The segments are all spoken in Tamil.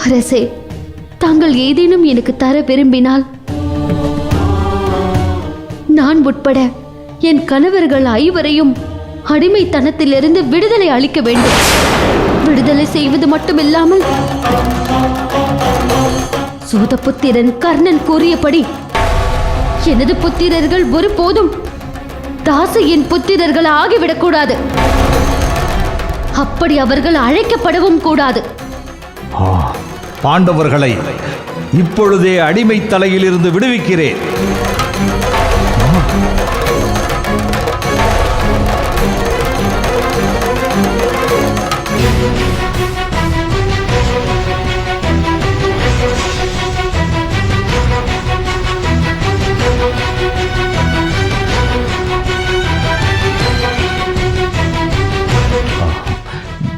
அரசே, தாங்கள் ஏதேனும் எனக்கு தர விரும்பினால் நான் உட்பட என் கணவர்கள் ஐவரையும் அடிமைத்தனத்திலிருந்து விடுதலை அளிக்க வேண்டும். விடுதலை செய்வது மட்டுமில்லாமல் சூதபுத்திரன் கர்ணன் கூறியபடி எனது புத்திரர்கள் ஒருபோதும் தாசையின் புத்திரர்கள் ஆகிவிடக்கூடாது. அப்படி அவர்கள் அழைக்கப்படவும் கூடாது. பாண்டவர்களை இப்பொழுதே அடிமை தலையிலிருந்து விடுவிக்கிறேன்.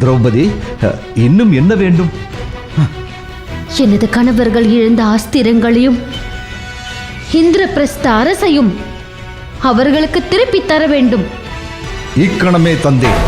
திரௌபதி, இன்னும் என்ன வேண்டும்? எனது கணவர்கள் இழந்த அஸ்திரங்களையும் இந்திரபிரஸ்த அரசையும் அவர்களுக்கு திருப்பி தர வேண்டும். இக்கணமே தந்தேன்.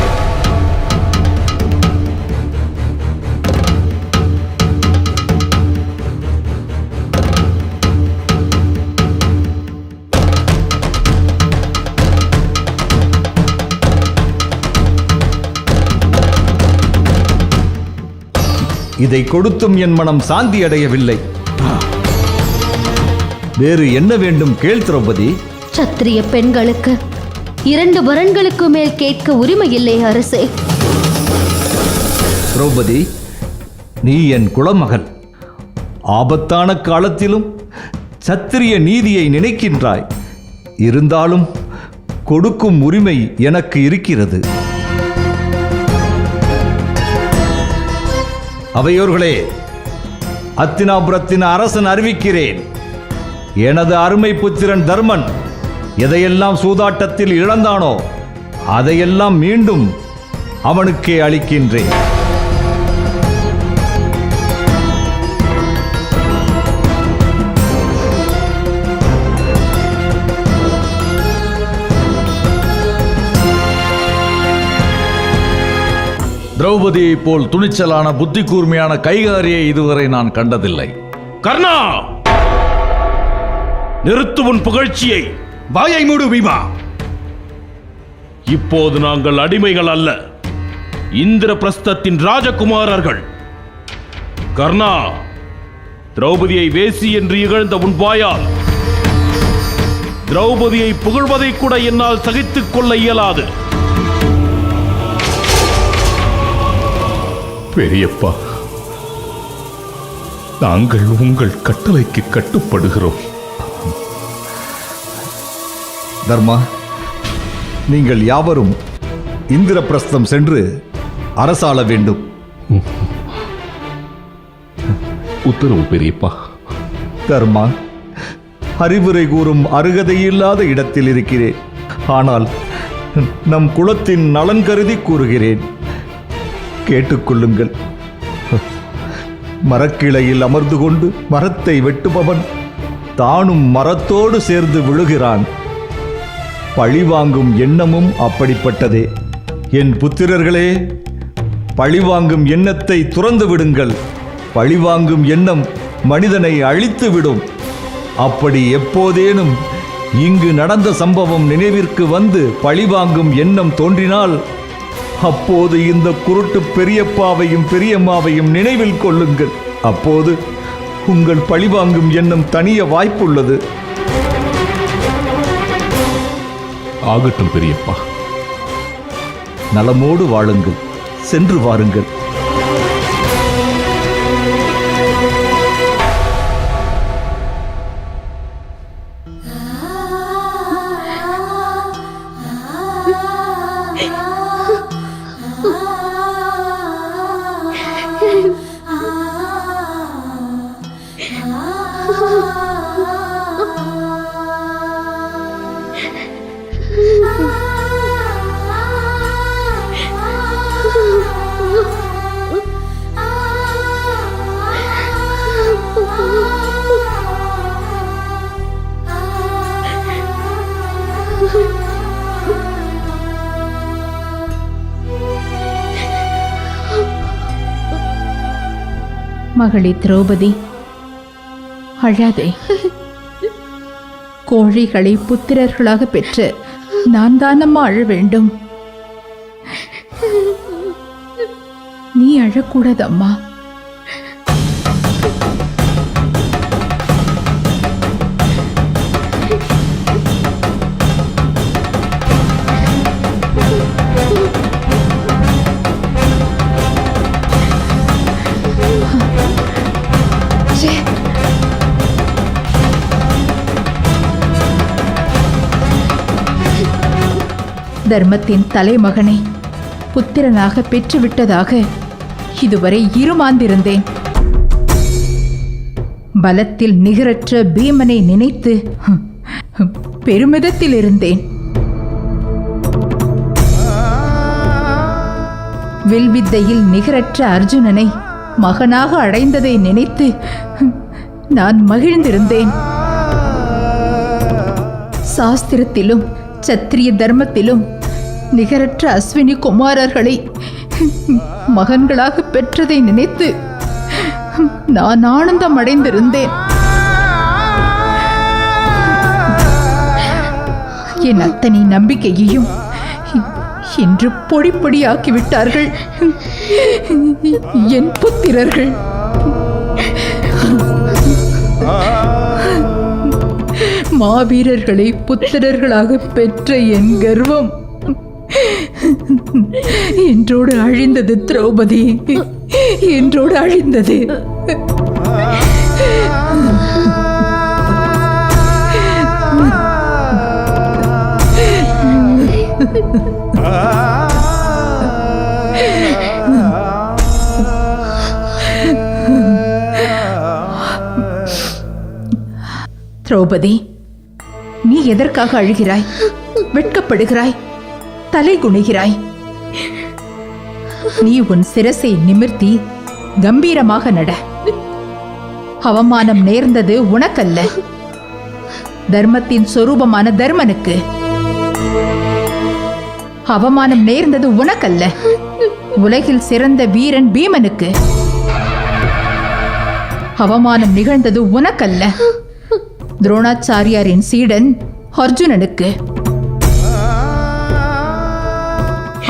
இதை கொடுத்தும் என் மனம் சாந்தி அடையவில்லை. வேறு என்ன வேண்டும் கேள் திரௌபதி. சத்திரிய பெண்களுக்கு 2 வரன்களுக்கு மேல் கேட்க உரிமை இல்லை அரசே. திரௌபதி, நீ என் குலமகள். ஆபத்தான காலத்திலும் சத்திரிய நீதியை நினைக்கின்றாய். இருந்தாலும் கொடுக்கும் உரிமை எனக்கு இருக்கிறது. அவையோர்களே, அத்தினாபுரத்தின் அரசன் அறிவிக்கிறேன். எனது அருமை புத்திரன் தர்மன் எதையெல்லாம் சூதாட்டத்தில் இழந்தானோ அதையெல்லாம் மீண்டும் அவனுக்கே அளிக்கின்றேன். திரௌபதியை போல் துணிச்சலான புத்தி கூர்மையான கைகாரியை இதுவரை நான் கண்டதில்லை. கர்ணா, நிறுத்து உன் புகழ்ச்சியை. வாயை மூடு பீமா. இப்போது நாங்கள் அடிமைகள் அல்ல, இந்திரபிரஸ்தத்தின் ராஜகுமாரர்கள். கர்ணா, திரௌபதியை வேசி என்று இகழ்ந்த உன் வாயால் திரௌபதியை புகழ்வதை கூட என்னால் சகித்துக் கொள்ள இயலாது. பெரியப்பா, நாங்கள் உங்கள் கட்டளைக்கு கட்டுப்படுகிறோம். தர்மா, நீங்கள் யாவரும் இந்திரபிரஸ்தம் சென்று அரசாள வேண்டும். உத்தரவு பெரியப்பா. தர்மா, அறிவுரை கூறும் அருகதையில்லாத இடத்தில் இருக்கிறேன். ஆனால் நம் குலத்தின் நலன் கருதி கூறுகிறேன், கேட்டுக்கொள்ளுங்கள். மரக்கிளையில் அமர்ந்து கொண்டு மரத்தை வெட்டுபவன் தானும் மரத்தோடு சேர்ந்து விழுகிறான். பழிவாங்கும் எண்ணமும் அப்படிப்பட்டதே. என் புத்திரர்களே, பழிவாங்கும் எண்ணத்தை துறந்து விடுங்கள். பழிவாங்கும் எண்ணம் மனிதனை அழித்துவிடும். அப்படி எப்போதேனும் இங்கு நடந்த சம்பவம் நினைவிற்கு வந்து பழிவாங்கும் எண்ணம் தோன்றினால் அப்போது இந்த குருட்டு பெரியப்பாவையும் பெரியம்மாவையும் நினைவில் கொள்ளுங்கள். அப்போது உங்கள் பழிவாங்கும் எண்ணம் தனிய வாய்ப்புள்ளது. ஆகட்டும் பெரியப்பா. நலமோடு வாழுங்கள். சென்று வாருங்கள். மகளே திரௌபதி, அழாதே. கோழிகளை புத்திரர்களாக பெற்று நான் தானம்மா அழ வேண்டும். நீ அழக்கூடாதம்மா. தர்மத்தின் தலைமகனை புத்திரனாக பெற்றுவிட்டதாக இதுவரை இருமாந்திருந்தேன். பலத்தில் நிகரற்ற பீமனை நினைத்து பெருமிதத்தில் இருந்தேன். வில்வித்தையில் நிகரற்ற அர்ஜுனனை மகனாக அடைந்ததை நினைத்து நான் மகிழ்ந்திருந்தேன். சாஸ்திரத்திலும் சத்திரிய தர்மத்திலும் நிகரற்ற அஸ்வினி குமாரர்களை மகன்களாக பெற்றதை நினைத்து நான் ஆனந்தம் அடைந்திருந்தேன். என் அத்தனை நம்பிக்கையையும் இன்று பொடி பொடியாக்கிவிட்டார்கள் என் புத்திரர்கள். மாவீரர்களை புத்திரர்களாக பெற்ற என் கர்வம் என்றோடு அழிந்தது திரௌபதி, என்றோடு அழிந்தது. திரௌபதி, நீ எதற்காக அழுகிறாய்? வெட்கப்படுகிறாய், தலை குனிகிறாய். நீ உன் சிரசை நிமிர்த்தி கம்பீரமாக நட. அவமானம் நேர்ந்தது உனக்கல்ல, தர்மத்தின் சொரூபமான தர்மனுக்கு. அவமானம் நேர்ந்தது உனக்கல்ல, உலகில் சிறந்த வீரன் பீமனுக்கு. அவமானம் நிகழ்ந்தது உனக்கல்ல, துரோணாச்சாரியாரின் சீடன் அர்ஜுனனுக்கு.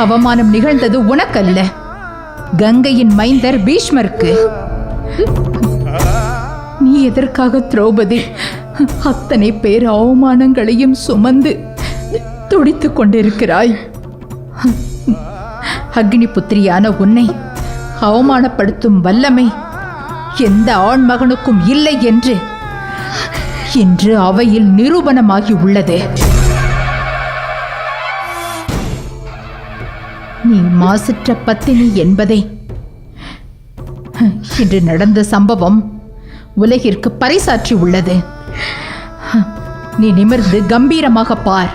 அவமானம் நிகழ்ந்தது உனக்கல்ல, கங்கையின் மைந்தர் பீஷ்மருக்கு. நீ எதற்காக திரௌபதி அத்தனை பேர் அவமானங்களையும் சுமந்து துடித்துக் கொண்டிருக்கிறாய்? அக்னி புத்திரியான உன்னை அவமானப்படுத்தும் வல்லமை எந்த ஆண்மகனுக்கும் இல்லை என்று இன்று அவையில் நிரூபணமாகி உள்ளது. நீ மாசற்ற பத்தினி என்பதை இன்று நடந்த சம்பவம் உலகிற்கு பறைசாற்றி உள்ளது. நீ நிமிர்ந்து கம்பீரமாக பார்.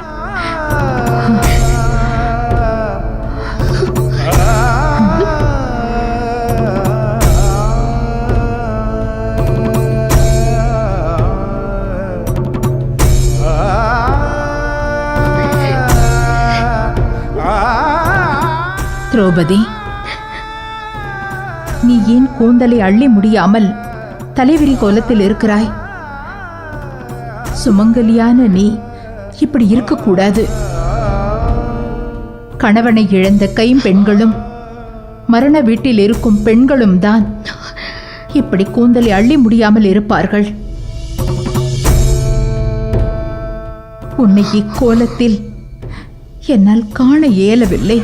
திரௌபதி, நீ ஏன் கூந்தலை அள்ளி முடியாமல் தலைவிரி கோலத்தில் இருக்கிறாய்? சுமங்கலியான நீ இப்படி இருக்கக்கூடாது. கணவனை இழந்த கைம்பெண்களும் மரண வீட்டில் இருக்கும் பெண்களும் தான் இப்படி கூந்தலை அள்ளி முடியாமல் இருப்பார்கள். உன்னை இக்கோலத்தில் என்னால் காண இயலவில்லை.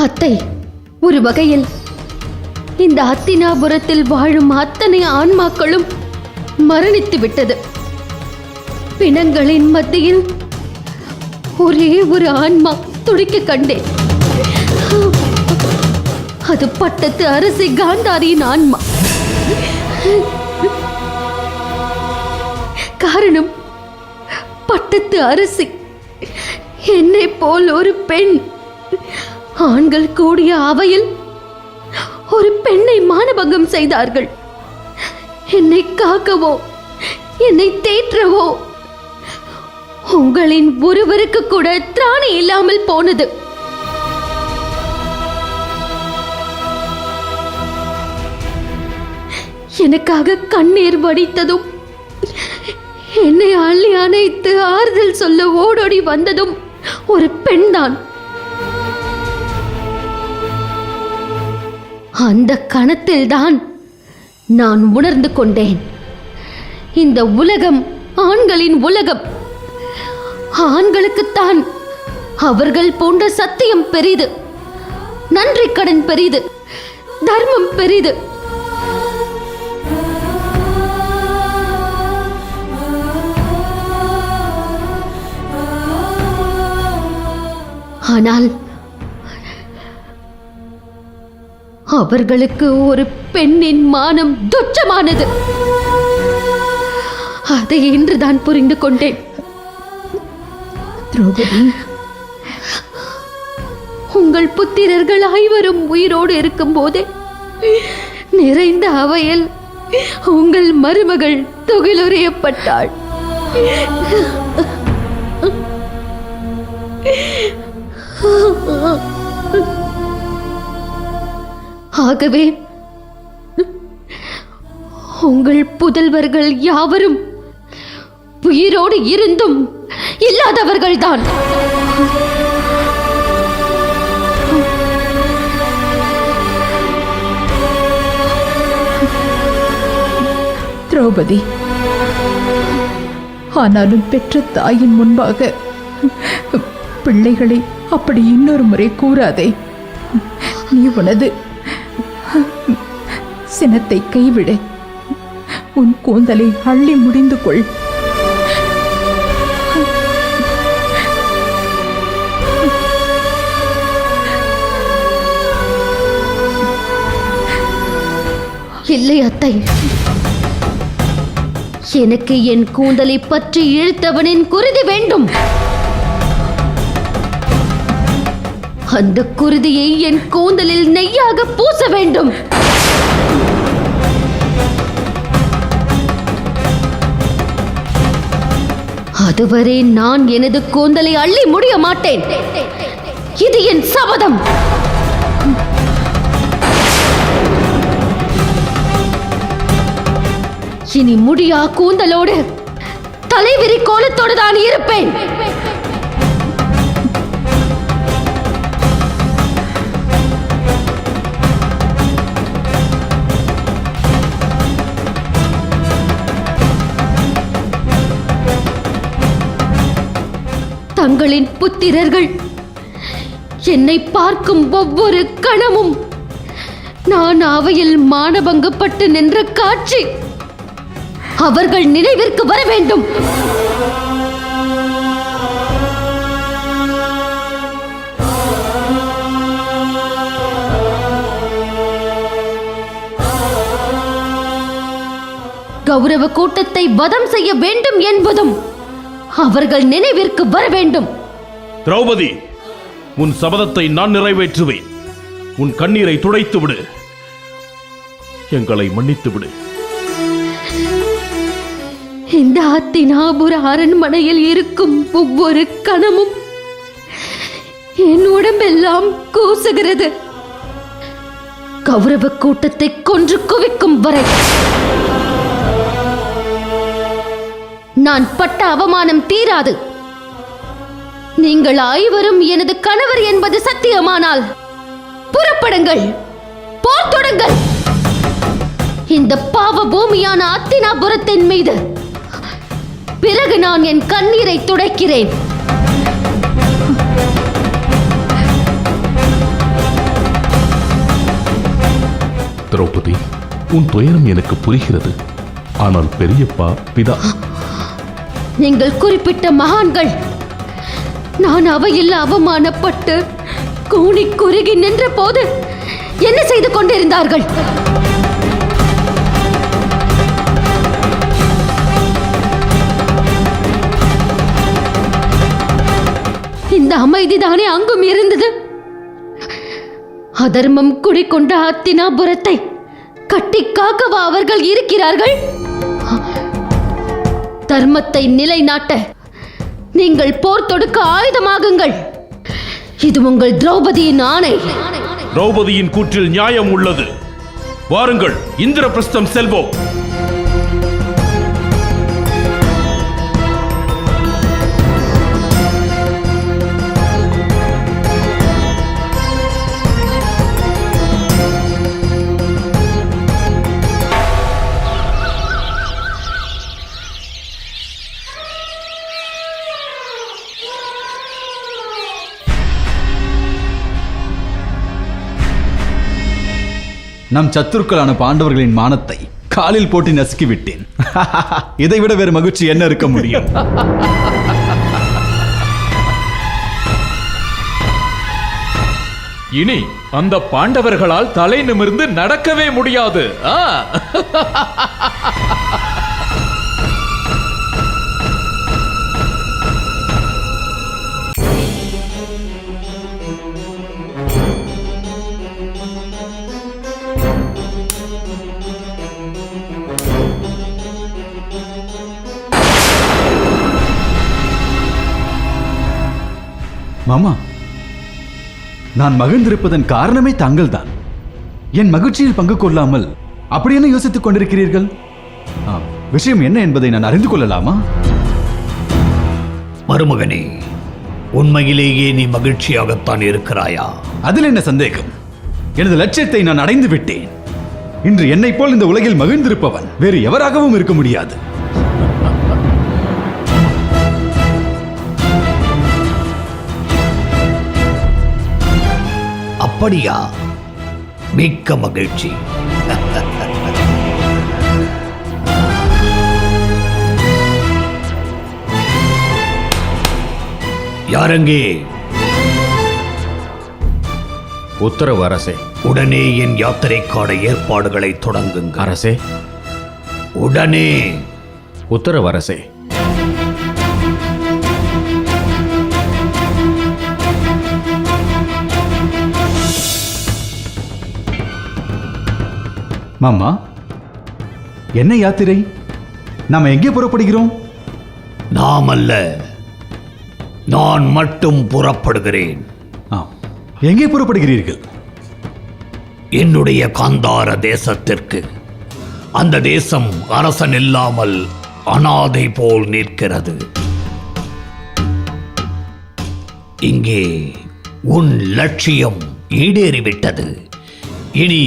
அத்தை, ஒரு வகையில் இந்த அத்தினாபுரத்தில் வாழும் அத்தனை ஆன்மாக்களும் மரணித்து விட்டது. பிணங்களின் மத்தியில் ஒரே ஒரு ஆன்மா துடிக்க கண்டேன். அது பட்டத்து அரசி காந்தாரியின் ஆன்மா. காரணம், பட்டத்து அரசி என்னை போல் ஒரு பெண். ஆண்கள் கூடிய அவையில் ஒரு பெண்ணை மானபங்கம் செய்தார்கள். என்னை காக்கவோ என்னை தேற்றவோ உங்களின் ஒருவருக்கு கூட திராணி இல்லாமல் போனது. எனக்காக கண்ணீர் வடித்ததும், என்னை அள்ளி அணைத்து ஆறுதல் சொல்ல ஓடோடி வந்ததும் ஒரு பெண்தான். அந்த கணத்தில்தான் நான் உணர்ந்து கொண்டேன், இந்த உலகம் ஆண்களின் உலகம். ஆண்களுக்குத்தான் அவர்கள் போன்ற சத்தியம் பெரிது, நன்றி கடன் பெரிது, தர்மம் பெரிது. ஆனால் அவர்களுக்கு ஒரு பெண்ணின் மானம் துச்சமானது. அதை இன்றுதான் புரிந்து கொண்டேன். திரௌபதி, உங்கள் புத்திரர்கள் ஐவரும் உயிரோடு இருக்கும் போதே நிறைந்த அவையில் உங்கள் மருமகள் துகிலுரியப்பட்டாள். ஆகவே உங்கள் புதல்வர்கள் யாவரும் உயிரோடு இருந்தும் இல்லாதவர்கள்தான். திரௌபதி, ஆனாலும் பெற்ற தாயின் முன்பாக பிள்ளைகளை அப்படி இன்னொரு முறை கூறாதே. நீ உனது சினத்தை கைவிடு, உன் கூந்தலை அள்ளி முடிந்து கொள். இல்லை அத்தை, எனக்கு என் கூந்தலை பற்றி இழுத்தவனின் குருதி வேண்டும். அந்த குருதியை என் கூந்தலில் நெய்யாக பூச வேண்டும். அதுவரை நான் எனது கூந்தலை அள்ளி முடிய மாட்டேன். இது என் சபதம். இனி முடியா கூந்தலோடு தலைவிரி கோலத்தோடு தான் இருப்பேன். தங்களின் புத்திரர்கள் என்னை பார்க்கும் ஒவ்வொரு கணமும் நான் அவையில் மானபங்கப்பட்டு நின்ற காட்சி அவர்கள் நினைவிற்கு வர வேண்டும். கௌரவ கூட்டத்தை வதம் செய்ய வேண்டும் என்பதும் அவர்கள் நினைவிற்கு வர வேண்டும். திரௌபதி, உன் சபதத்தை நான் நிறைவேற்றுவேன். உன் கண்ணீரை துடைத்து விடு, எங்களை மன்னித்து விடு. இந்த அத்தினாபுர அரண்மனையில் இருக்கும் ஒவ்வொரு கணமும் என் உடம்பெல்லாம் கூசுகிறது. கௌரவ கூட்டத்தை கொன்று குவிக்கும் வரை நான் பட்ட அவமானம் தீராது. நீங்கள் ஐவரும் எனது கணவர் என்பது சத்தியமானால் புறப்படுங்கள், போர் தொடங்கள். இந்த பாவ பூமியான அத்தினாபுரத்தின் மீது பிறகு நான் என் கண்ணீரை துடைக்கிறேன். திரௌபதி, உன் துயரம் எனக்கு புரிகிறது. ஆனால் பெரியப்பா, பிதா, நீங்கள் குறிப்பிட்ட மகான்கள் நான் அவையில் அவமானப்பட்டு கூனி குறுகி நின்ற போது என்ன செய்து கொண்டிருந்தார்கள்? இந்த அமைதிதானே அங்கும் இருந்தது. அதர்மம் குடிக்கொண்ட அத்தினாபுரத்தை கட்டி காக்கவா அவர்கள் இருக்கிறார்கள்? தர்மத்தை நிலைநாட்ட நீங்கள் போர் தொடுக்க ஆயுதமாகுங்கள். இது உங்கள் திரௌபதியின் ஆணை. திரௌபதியின் கூற்றில் நியாயம் உள்ளது. வாருங்கள், இந்திரபிரஸ்தம் செல்வோம். நம் சத்துருக்களான பாண்டவர்களின் மானத்தை காலில் போட்டு நசுக்கி விட்டேன். இதைவிட வேறு மகிழ்ச்சி என்ன இருக்க முடியும்? இனி அந்த பாண்டவர்களால் தலை நிமிர்ந்து நடக்கவே முடியாது. மாமா, நான் மகிழ்ந்திருப்பதன் காரணமே தாங்கள்தான். என் மகிழ்ச்சியில் பங்கு கொள்ளாமல் அப்படி என்ன யோசித்துக் கொண்டிருக்கிறீர்கள்? விஷயம் என்ன என்பதை நான் அறிந்து கொள்ளலாமா? மருமகனே, உண்மையிலேயே நீ மகிழ்ச்சியாகத்தான் இருக்கிறாயா? அதில் என்ன சந்தேகம்? எனது லட்சியத்தை நான் அடைந்து விட்டேன். இன்று என்னை போல் இந்த உலகில் மகிழ்ந்திருப்பவன் வேறு எவராகவும் இருக்க முடியாது. அப்படியா? மிக்க மகிழ்ச்சி. யாரங்கே? உத்தரவு அரசே. உடனே என் யாத்திரைக்கான ஏற்பாடுகளை தொடங்குங்கள். அரசே. உடனே. உத்தரவு அரசே. மாமா, என்ன யாத்திரை? நாம எங்கே புறப்படுகிறோம்? நாம் அல்ல, நான் மட்டும் புறப்படுகிறேன். எங்கே புறப்படுகிறீர்கள்? என்னுடைய காந்தார தேசத்திற்கு. அந்த தேசம் அரசன் இல்லாமல் அனாதை போல் நிற்கிறது. இங்கே உன் லட்சியம் ஈடேறிவிட்டது. இனி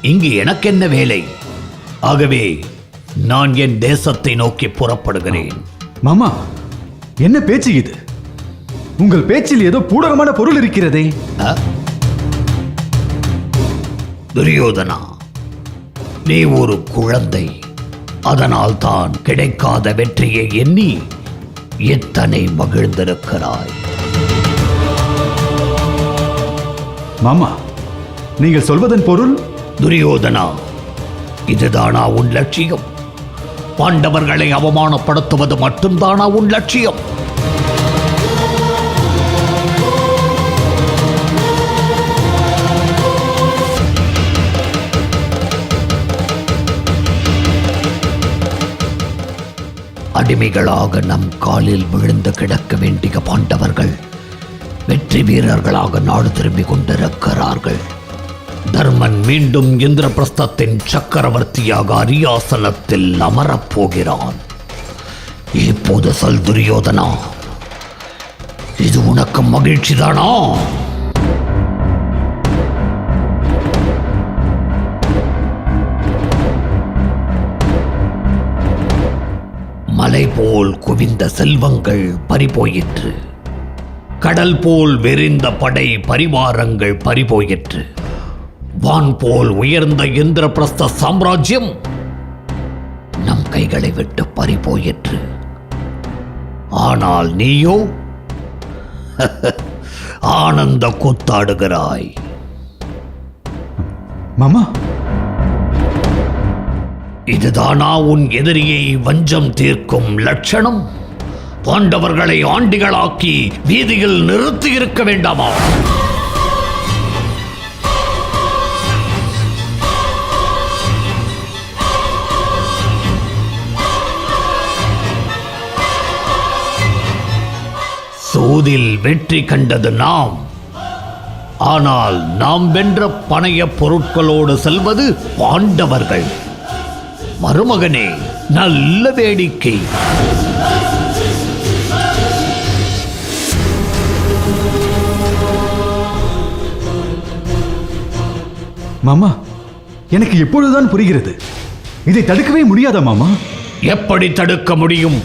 இங்கு எனக்கென்ன வேலை? ஆகவே நான் என் தேசத்தை நோக்கி புறப்படுகிறேன். மாமா, என்ன பேச்சு இது? உங்கள் பேச்சில் ஏதோ பூடகமான பொருள் இருக்கிறதே. துரியோதனா, நீ ஒரு குழந்தை. அதனால் தான் கிடைக்காத வெற்றியை எண்ணி எத்தனை மகிழ்ந்திருக்கிறாய். மாமா, நீங்கள் சொல்வதன் பொருள்? துரியோதனா, இதுதானா உன் லட்சியம்? பாண்டவர்களை அவமானப்படுத்துவது மட்டும்தானா உன் லட்சியம்? அடிமைகளாக நம் காலில் விழுந்து கிடக்க வேண்டிய பாண்டவர்கள் வெற்றி வீரர்களாக நாடு திரும்பிக் கொண்டிருக்கிறார்கள். தர்மன் மீண்டும் இந்திரபிரஸ்தத்தின் சக்கரவர்த்தியாக அரியாசனத்தில் அமரப்போகிறான். இப்போது சொல் துரியோதனா, இது உனக்கு மகிழ்ச்சிதானா? மலை போல் குவிந்த செல்வங்கள் பறிபோயிற்று. கடல் போல் வெறிந்த படை பரிவாரங்கள் பறிபோயிற்று. வான் போல் உயர்ந்த இந்திரபிரஸ்த சாம்ராஜ்யம் நம் கைகளை விட்டு பறிபோயிற்று. ஆனால் நீயோ ஆனந்த கூத்தாடுகிறாய். மாமா, இதுதானா உன் எதிரியை வஞ்சம் தீர்க்கும் லட்சணம்? பாண்டவர்களை ஆண்டிகளாக்கி வீதியில் நிறுத்தி இருக்க வேண்டாமா? சூதில் வெற்றி கண்டது நாம். ஆனால் நாம் வென்ற பணைய பொருட்களோடு செல்வது பாண்டவர்கள். மருமகனே, நல்ல வேடிக்கை. மாமா, எனக்கு எப்பொழுதுதான் புரிகிறது, இதை தடுக்கவே முடியாதா மாமா? எப்படி தடுக்க முடியும்?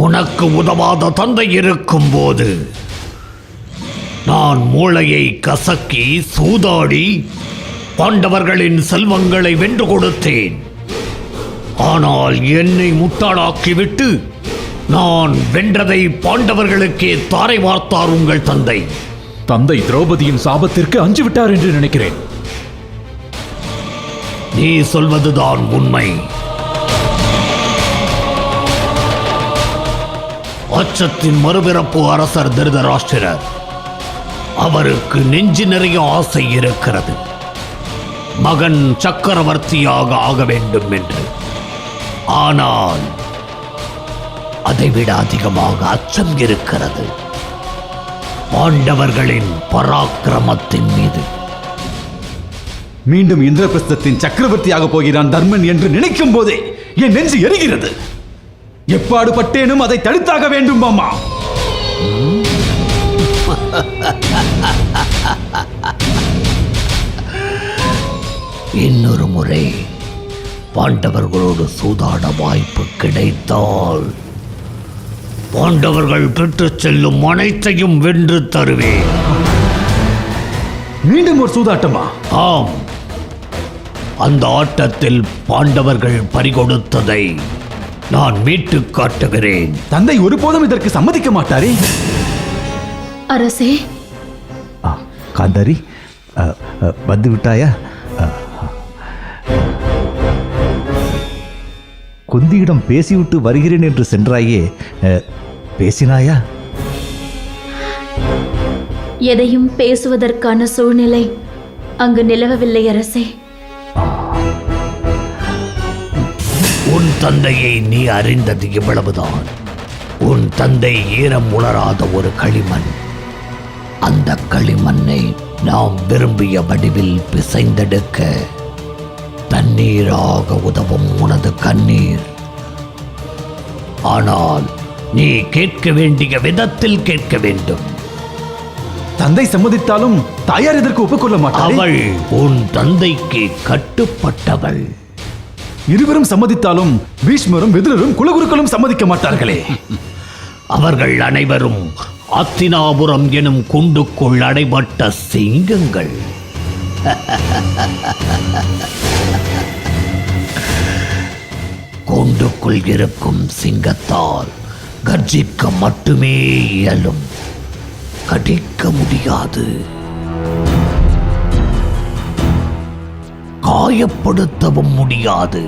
உனக்கு உதவாத தந்தை இருக்கும் போது நான் மூளையை கசக்கி சூதாடி பாண்டவர்களின் செல்வங்களை வென்று கொடுத்தேன். ஆனால் என்னை முட்டாளாக்கிவிட்டு நான் வென்றதை பாண்டவர்களுக்கே தாரை வார்த்தார் உங்கள் தந்தை. தந்தை திரௌபதியின் சாபத்திற்கு அஞ்சு விட்டார் என்று நினைக்கிறேன். நீ சொல்வதுதான் உண்மை. அச்சத்தின் மறுபிறப்பு அரசர் திருதராஷ்டிரர். அவருக்கு நெஞ்சு நிறைய ஆசை இருக்கிறது, மகன் சக்கரவர்த்தியாக ஆக வேண்டும் என்று. ஆனால் அதைவிட அதிகமாக அச்சம் இருக்கிறது பாண்டவர்களின் பராக்கிரமத்தின் மீது. மீண்டும் இந்திரபிரஸ்தத்தின் சக்கரவர்த்தியாக போகிறான் தர்மன் என்று நினைக்கும் போதே என் நெஞ்சு எரிகிறது. எப்பாடு பட்டேனும் அதை தடுத்தாக வேண்டும் மாமா. இன்னொரு முறை பாண்டவர்களோடு சூதாட வாய்ப்பு கிடைத்தால் பாண்டவர்கள் பெற்றுச் செல்லும் அனைத்தையும் வென்று தருவேன். மீண்டும் ஒரு சூதாட்டமா? ஆம், அந்த ஆட்டத்தில் பாண்டவர்கள் பறிகொடுத்ததை நான் மீட்டு காட்டுகிறேன். தந்தை ஒருபோதும் இதற்கு சம்மதிக்க மாட்டாரே. அரசே, காந்தாரி, வந்து விட்டாயா? குந்தியிடம் பேசிவிட்டு வருகிறேன் என்று சென்றாயே, பேசினாயா? எதையும் பேசுவதற்கான சூழ்நிலை அங்கு நிலவவில்லை அரசே. உன் தந்தையை நீ அறிந்தது இவ்வளவுதான். உன் தந்தை ஈரம் உணராத ஒரு களிமண். அந்த களிமண்ணை நாம் விரும்பிய வடிவில் பிசைந்தெடுக்க தண்ணீராக உதவும் உனது கண்ணீர். ஆனால் நீ கேட்க வேண்டிய விதத்தில் கேட்க வேண்டும். தந்தை சம்மதித்தாலும் தாயார் இதற்கு ஒப்புக்கொள்ள மாட்டார். அவள் உன் தந்தைக்கு கட்டுப்பட்டவள். இருவரும் சம்மதித்தாலும் பீஷ்மரும் விதுரரும் குலகுருக்களும் சம்மதிக்க மாட்டார்களே. அவர்கள் அனைவரும் அத்தினாபுரம் எனும் குண்டுக்குள் அடைபட்ட சிங்கங்கள். கூண்டுக்குள் இருக்கும் சிங்கத்தால் கர்ஜிக்க மட்டுமே இயலும், கடிக்க முடியாது, காயப்படுத்தவும் முடியாது.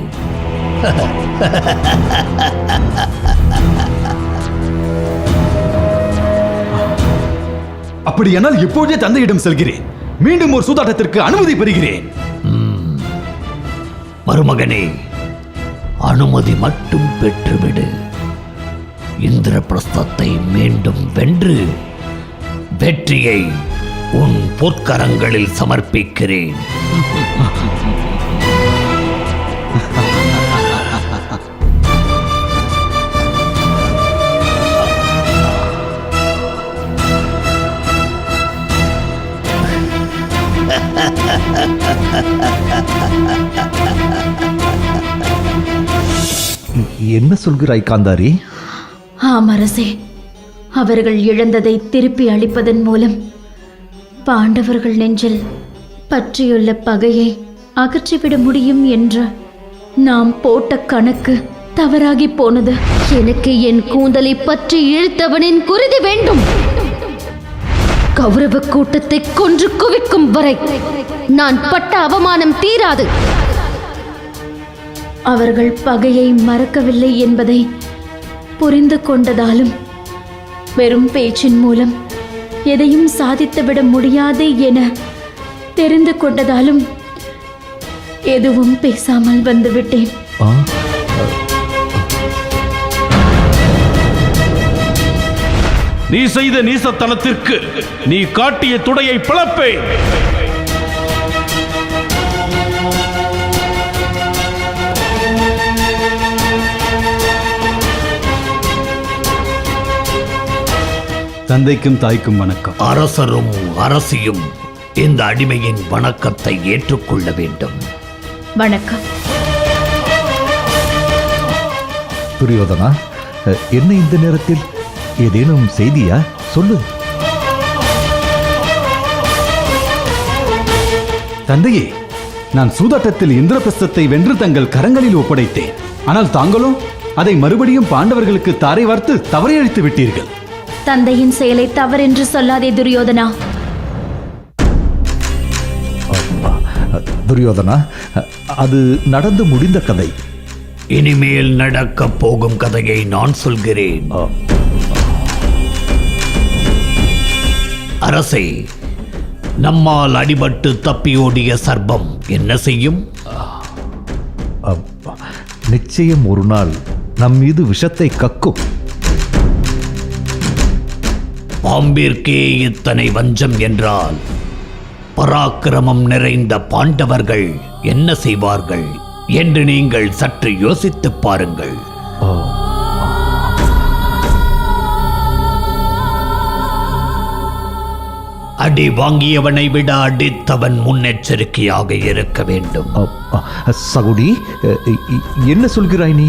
அப்படியானால் இப்போதே தந்தையிடம் செல்கிறேன். மீண்டும் ஒரு சூதாட்டத்திற்கு அனுமதி பெறுகிறேன். மருமகனே, அனுமதி மட்டும் பெற்றுவிடு. இந்திரபிரஸ்தத்தை மீண்டும் வென்று வெற்றியை உன் பொற்கரங்களில் சமர்ப்பிக்கிறேன். என்ன சொல்கிறாய் காந்தாரி? ஆம் அரசே, அவர்கள் இழந்ததை திருப்பி அளிப்பதன் மூலம் பாண்டவர்கள் நெஞ்சில் பற்றியுள்ள பகையை அகற்றிவிட முடியும் என்ற நாம் போட்ட கணக்கு தவறாகி போனது. எனக்கு என் கூந்தலை பற்றி இழுத்தவனின் குருதி வேண்டும். கௌரவ கூட்டத்தை கொன்று குவிக்கும் வரை நான் பட்ட அவமானம் தீராது. அவர்கள் பகையை மறக்கவில்லை என்பதை புரிந்து கொண்டதாலும் வெறும் பேச்சின் மூலம் எதையும் சாதித்துவிட முடியாது என தெரிந்து கொண்டதாலும் எதுவும் பேசாமல் வந்துவிட்டேன். நீ செய்த நீசத்தனத்திற்கு நீ காட்டிய துடையை பிளப்பேன். தந்தைக்கும் தாய்க்கும் வணக்கம். அரசரும் அரசியும் இந்த அடிமையின் வணக்கத்தை ஏற்றுக்கொள்ள வேண்டும். வணக்கம். துரியோதனா, என்ன இந்த நேரத்தில்? ஏதேனும் செய்தியா? சொல்லு. தந்தையே, நான் சூதாட்டத்தில் இந்திரபிரஸ்தத்தை வென்று தங்கள் கரங்களில் ஒப்படைத்தேன். ஆனால் தாங்களும் அதை மறுபடியும் பாண்டவர்களுக்கு தாரை வார்த்து தவறையளித்து விட்டீர்கள். தந்தையின் செயலை தவறென்று சொல்லாதே துரியோதனா. துரியோதனா, அது நடந்து முடிந்த கதை. இனிமேல் நடக்கப் போகும் கதையை நான் சொல்கிறேன். அரசே, நம்மால் அடிபட்டு தப்பியோடிய சர்ப்பம் என்ன செய்யும்? நிச்சயம் ஒரு நாள் நம் மீது விஷத்தை கக்கும். பாம்பிற்கே இத்தனை வஞ்சம் என்றால் பராக்கிரமம் நிறைந்த பாண்டவர்கள் என்ன செய்வார்கள் என்று நீங்கள் சற்று யோசித்துப் பாருங்கள். அடி வாங்கியவனை விட அடித்தவன் முன்னெச்சரிக்கையாக இருக்க வேண்டும். சகுடி, என்ன சொல்கிறாய் நீ?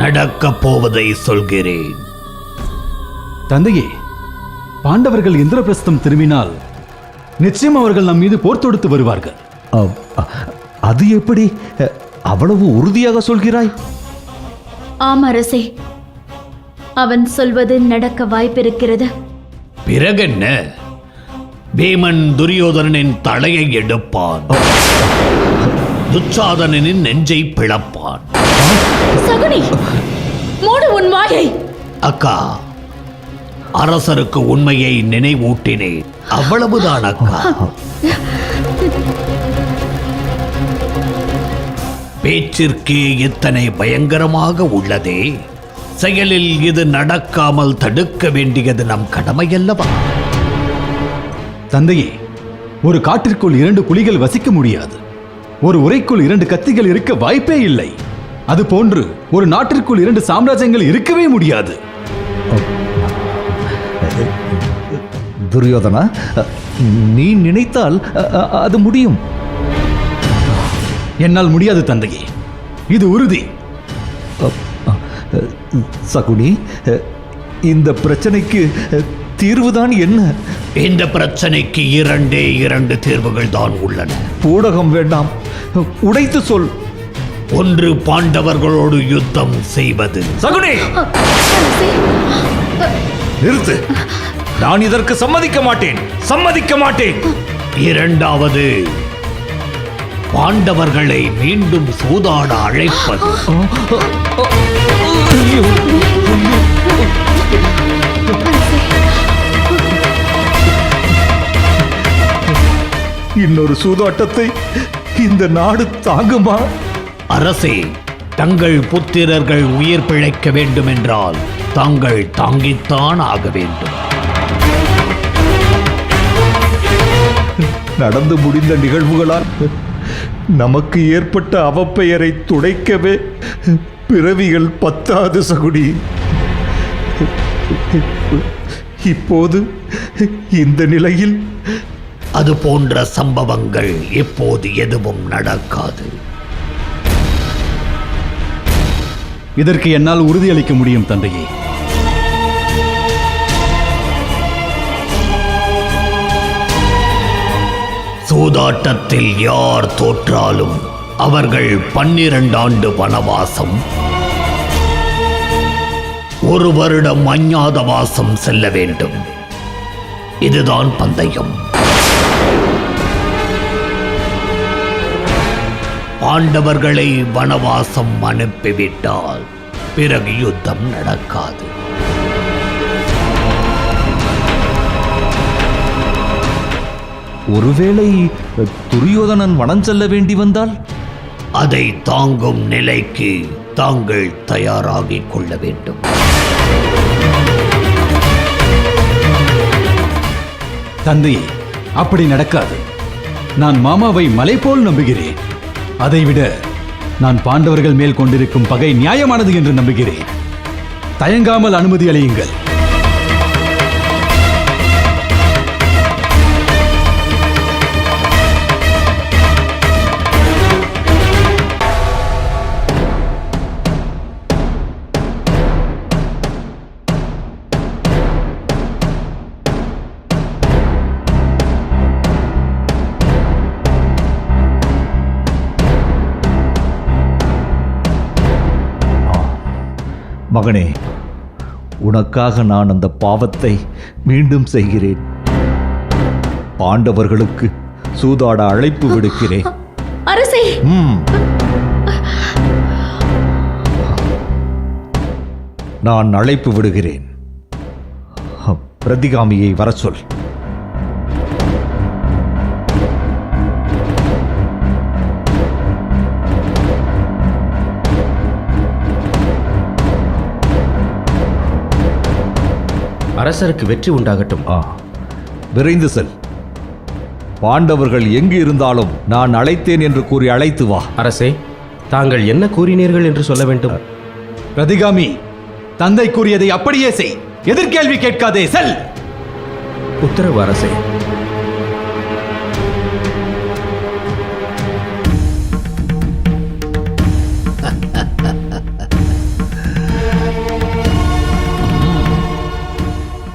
நடக்கப் போவதை சொல்கிறேன். தந்தையே, பாண்டவர்கள் இந்திரபிரஸ்தம் திரும்பினால் நிச்சயம் அவர்கள் நம் மீது போர் தொடுத்து வருவார்கள். அது எப்படி அவ்வளவு உறுதியாக சொல்கிறாய்? ஆம் அரசே, அவன் சொல்வது நடக்க வாய்ப்பிருக்கிறது. பிறகென்ன? பீமன் துரியோதனனின் தலையை எடுப்பான், துச்சாதனனின் நெஞ்சை பிளப்பான். சகுனி, மூடு உன் வாயை. அக்கா, அரசருக்கு உண்மையை நினைவூட்டினேன், அவ்வளவுதான் அக்கா. பேச்சிற்கே இத்தனை பயங்கரமாக உள்ளதே, செயலில் இது நடக்காமல் தடுக்க வேண்டியது நம் கடமையல்லவா? தந்தையே, ஒரு காட்டிற்குள் 2 புலிகள் வசிக்க முடியாது. ஒரு உரைக்குள் 2 கத்திகள் இருக்க வாய்ப்பே இல்லை. அதுபோன்று ஒரு நாட்டிற்குள் 2 சாம்ராஜ்யங்கள் இருக்கவே முடியாது. துரியோதனா, நீ நினைத்தால் அது முடியும். என்னால் முடியாது தந்தையே, இது உறுதி. சகுனி, இந்த பிரச்சனைக்கு தீர்வுதான் என்ன? இந்த பிரச்சனைக்கு 2 தீர்வுகள் தான் உள்ளன. பூடகம் வேண்டாம், உடைத்து சொல். ஒன்று, பாண்டவர்களோடு யுத்தம் செய்வது. சகுனி, நிறுத்து. நான் இதற்கு சம்மதிக்க மாட்டேன், சம்மதிக்க மாட்டேன். 2வது, பாண்டவர்களை மீண்டும் சூதாட அழைப்பது. இன்னொரு சூதாட்டத்தை இந்த நாடு தாங்குமா? அரசே, தங்கள் புத்திரர்கள் உயிர் பிழைக்க வேண்டும் என்றால் தாங்கள் தாங்கித்தான் ஆக வேண்டும். நடந்து முடிந்த நிகழ்வுகளால் நமக்கு ஏற்பட்ட அவப்பெயரை துடைக்கவே பிறவிகள் பத்தாது சகுடி. இப்போது இந்த நிலையில் அது போன்ற சம்பவங்கள் இப்போது எதுவும் நடக்காது. இதற்கு என்னால் உறுதியளிக்க முடியும் தந்தையே. சூதாட்டத்தில் யார் தோற்றாலும் அவர்கள் 12 ஆண்டு வனவாசம், 1 வருடம் அஞ்ஞாதவாசம் செல்ல வேண்டும். இதுதான் பந்தயம். பாண்டவர்களை வனவாசம் அனுப்பிவிட்டால் பிறகு யுத்தம் நடக்காது. ஒருவேளை துரியோதனன் வனம் செல்ல வேண்டி வந்தால்? அதை தாங்கும் நிலைக்கு தாங்கள் தயாராகிக் கொள்ள வேண்டும். தந்தையே, அப்படி நடக்காது. நான் மாமாவை மலை போல் நம்புகிறேன். அதைவிட நான் பாண்டவர்கள் மேல் கொண்டிருக்கும் பகை நியாயமானது என்று நம்புகிறேன். தயங்காமல் அனுமதி அளியுங்கள். மகனே, உனக்காக நான் அந்த பாவத்தை மீண்டும் செய்கிறேன். பாண்டவர்களுக்கு சூதாட அழைப்பு விடுக்கிறேன். அரசே, நான் அழைப்பு விடுகிறேன். பிரதிகாமியை வர சொல். அரசருக்கு வெற்றி உண்டாகட்டும். விரைந்து செல். பாண்டவர்கள் எங்கு இருந்தாலும் நான் அழைத்தேன் என்று கூறி அழைத்து வா. அரசே, தாங்கள் என்ன கூறினீர்கள் என்று சொல்ல வேண்டும். பிரதிகாமி, தந்தை கூறியதை அப்படியே செய். எதிர்கேள்வி கேட்காதே, செல். உத்தரவு அரசே.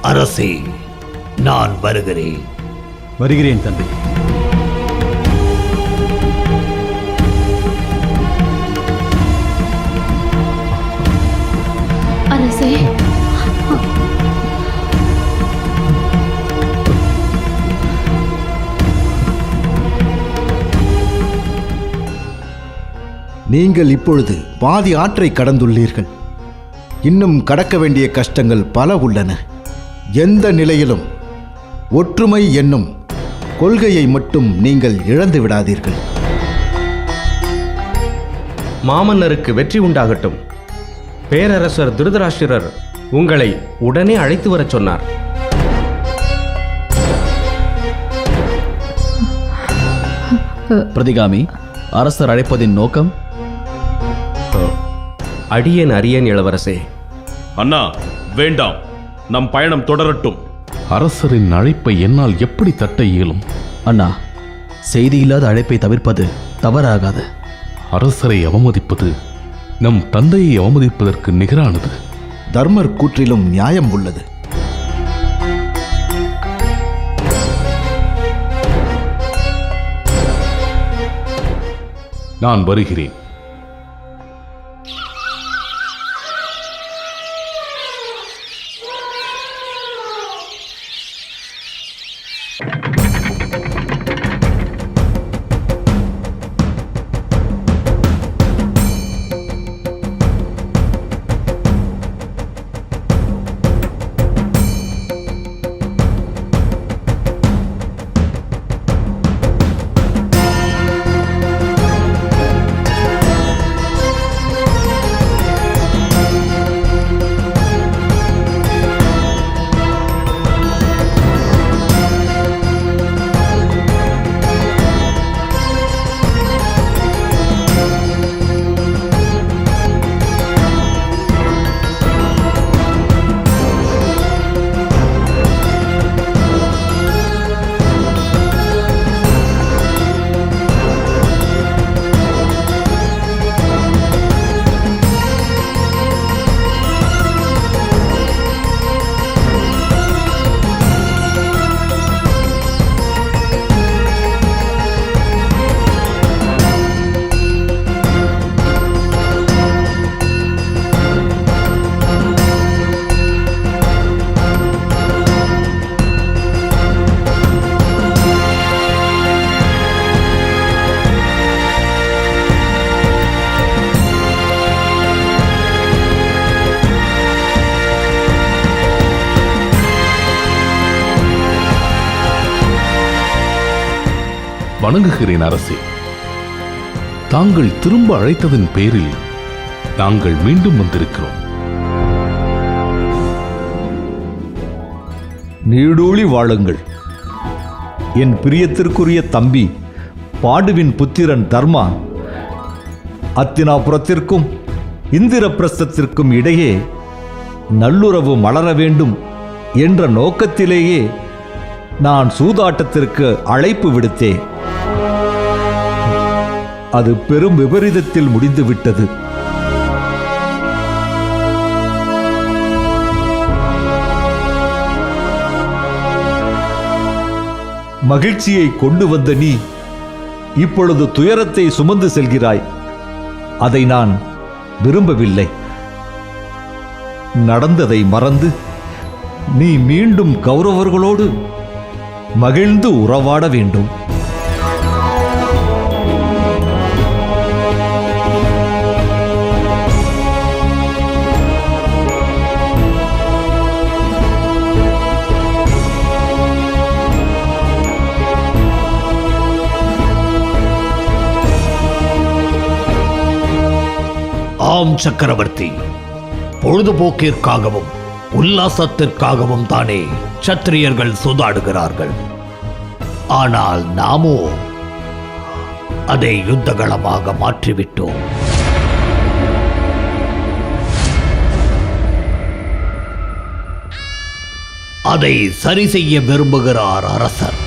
அரசே, நான் வருகிறேன். வருகிறேன் தந்தை. அரசே, நீங்கள் இப்பொழுது பாதி ஆற்றை கடந்துள்ளீர்கள். இன்னும் கடக்க வேண்டிய கஷ்டங்கள் பல உள்ளன. எந்த நிலையிலும் ஒற்றுமை என்னும் கொள்கையை மட்டும் நீங்கள் இழந்து விடாதீர்கள். மாமன்னருக்கு வெற்றி உண்டாகட்டும். பேரரசர் திருதராஷ்டிரர் உங்களை உடனே அழைத்து வரச் சொன்னார். பிரதிகாமி, அரசர் அழைப்பதின் நோக்கம்? அடியேன் அறியேன் இளவரசே. அண்ணா, வேண்டாம். நம் பயணம் தொடரட்டும். அரசரின் அழைப்பை என்னால் எப்படி தட்ட இயலும்? அண்ணா, செய்தி இல்லாத அழைப்பை தவிர்ப்பது தவறாகாது. அரசரை அவமதிப்பது நம் தந்தையை அவமதிப்பதற்கு நிகரானது. தர்மர் கூற்றிலும் நியாயம் உள்ளது. நான் வருகிறேன். வணங்குகிறேன் அரசே. தாங்கள் திரும்ப அழைத்ததன் பேரில் நாங்கள் மீண்டும் வந்திருக்கிறோம். நீடூழி வாழுங்கள். என் பிரியத்திற்குரிய தம்பி பாண்டுவின் புத்திரன் தர்மா அத்தினாபுரத்திற்கும் இந்திரபிரஸ்தத்திற்கும் இடையே நல்லுறவு மலர வேண்டும் என்ற நோக்கத்திலேயே நான் சூதாட்டத்திற்கு அழைப்பு விடுத்தேன். அது பெரும் விபரீதத்தில் முடிந்துவிட்டது. மகிழ்ச்சியை கொண்டு வந்த நீ இப்பொழுது துயரத்தை சுமந்து செல்கிறாய். அதை நான் விரும்பவில்லை. நடந்ததை மறந்து நீ மீண்டும் கௌரவர்களோடு மகிழ்ந்து உறவாட வேண்டும். ஆம் சக்கரவர்த்தி, பொழுதுபோக்கிற்காகவும் உல்லாசத்திற்காகவும் தானே சத்திரியர்கள் சூதாடுகிறார்கள். ஆனால் நாமோ அதை யுத்தகளமாக மாற்றிவிட்டோம். அதை சரி செய்ய விரும்புகிறார் அரசர்.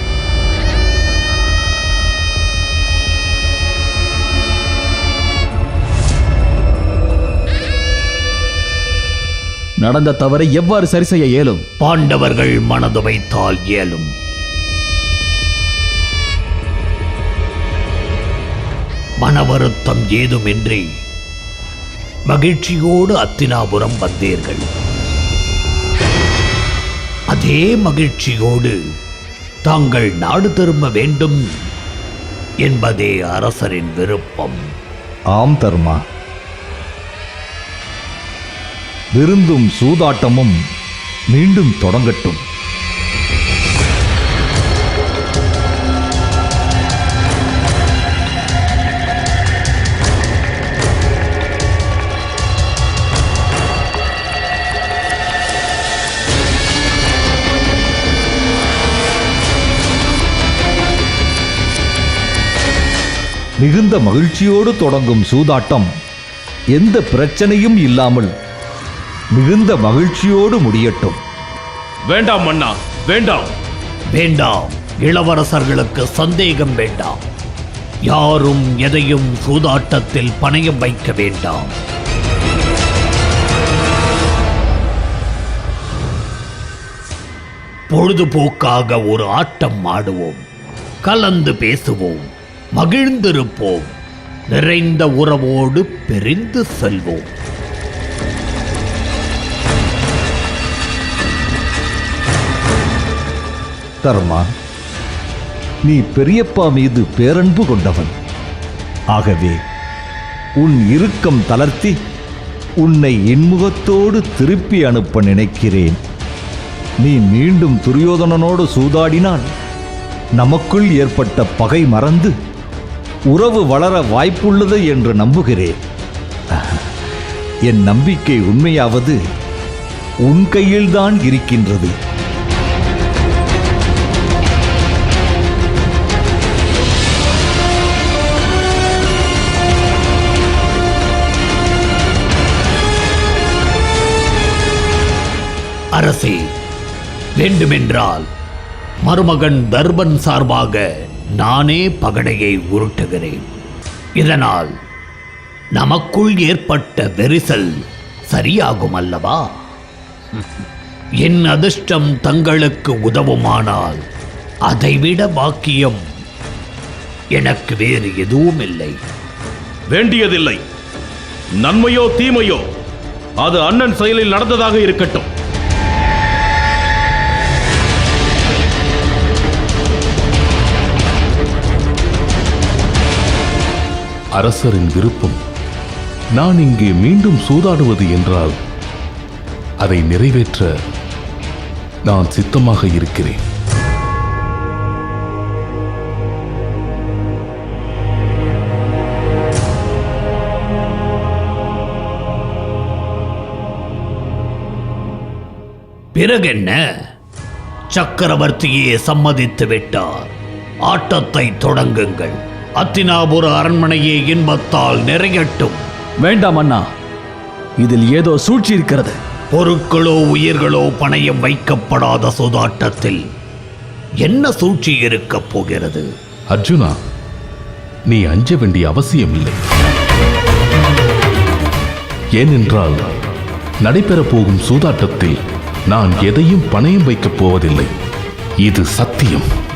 நடந்த தவறை எவ்வாறு சரி செய்ய இயலும்? பாண்டவர்கள் மனது வைத்தால் இயலும். மன வருத்தம் ஏதுமின்றி மகிழ்ச்சியோடு அத்தினாபுரம் வந்தீர்கள். அதே மகிழ்ச்சியோடு தாங்கள் நாடு திரும்ப வேண்டும் என்பதே அரசரின் விருப்பம். ஆம் தர்மா, விருந்தும் சூதாட்டமும் மீண்டும் தொடங்கட்டும். மிகுந்த மகிழ்ச்சியோடு தொடங்கும் சூதாட்டம் எந்த பிரச்சனையும் இல்லாமல் மிகுந்த மகிழ்ச்சியோடு முடியட்டும். வேண்டாம் மன்னா, வேண்டாம். வேண்டாம், இளவரசர்களுக்கு சந்தேகம் வேண்டாம். யாரும் எதையும் சூதாட்டத்தில் பணயம் வைக்க வேண்டாம். பொழுதுபோக்காக ஒரு ஆட்டம் ஆடுவோம், கலந்து பேசுவோம், மகிழ்ந்திருப்போம், நிறைந்த உறவோடு பிரிந்து செல்வோம். தர்மா, நீ பெரியப்பா மீது பேரன்பு கொண்டவன். ஆகவே உன் இறுக்கம் தளர்த்தி உன்னை இன்முகத்தோடு திருப்பி அனுப்ப நினைக்கிறேன். நீ மீண்டும் துரியோதனனோடு சூதாடினால் நமக்குள் ஏற்பட்ட பகை மறந்து உறவு வளர வாய்ப்புள்ளது என்று நம்புகிறேன். என் நம்பிக்கை உண்மையாவது உன் கையில்தான் இருக்கின்றது. அரசே, வேண்டுமென்றால் மருமகன் தர்பன் சார்பாக நானே பகடையை உருட்டுகிறேன். இதனால் நமக்குள் ஏற்பட்ட வெரிசல் சரியாகும் அல்லவா? என் அதிர்ஷ்டம் தங்களுக்கு உதவுமானால் அதைவிட பாக்கியம் எனக்கு வேறு எதுவும் இல்லை. வேண்டியதில்லை. நன்மையோ தீமையோ அது அண்ணன் செயலில் நடந்ததாக இருக்கட்டும். அரசரின் விருப்பம் நான் இங்கே மீண்டும் சூதாடுவது என்றால் அதை நிறைவேற்ற நான் சித்தமாக இருக்கிறேன். பிறகென்ன, சக்கரவர்த்தியே சம்மதித்து விட்டார். ஆட்டத்தை தொடங்குங்கள். அத்தினாபுர அரண்மனையே இன்பத்தால் நிறையட்டும். வேண்டாம் அண்ணா, இதில் ஏதோ சூழ்ச்சி இருக்கிறது. பொருட்களோ உயிர்களோ பணயம் வைக்கப்படாத சூதாட்டத்தில் என்ன சூழ்ச்சி இருக்கப் போகிறது? அர்ஜுனா, நீ அஞ்ச வேண்டிய அவசியமில்லை. ஏனென்றால் நடைபெறப் போகும் சூதாட்டத்தில் நான் எதையும் பணயம் வைக்கப் போவதில்லை. இது சத்தியம்.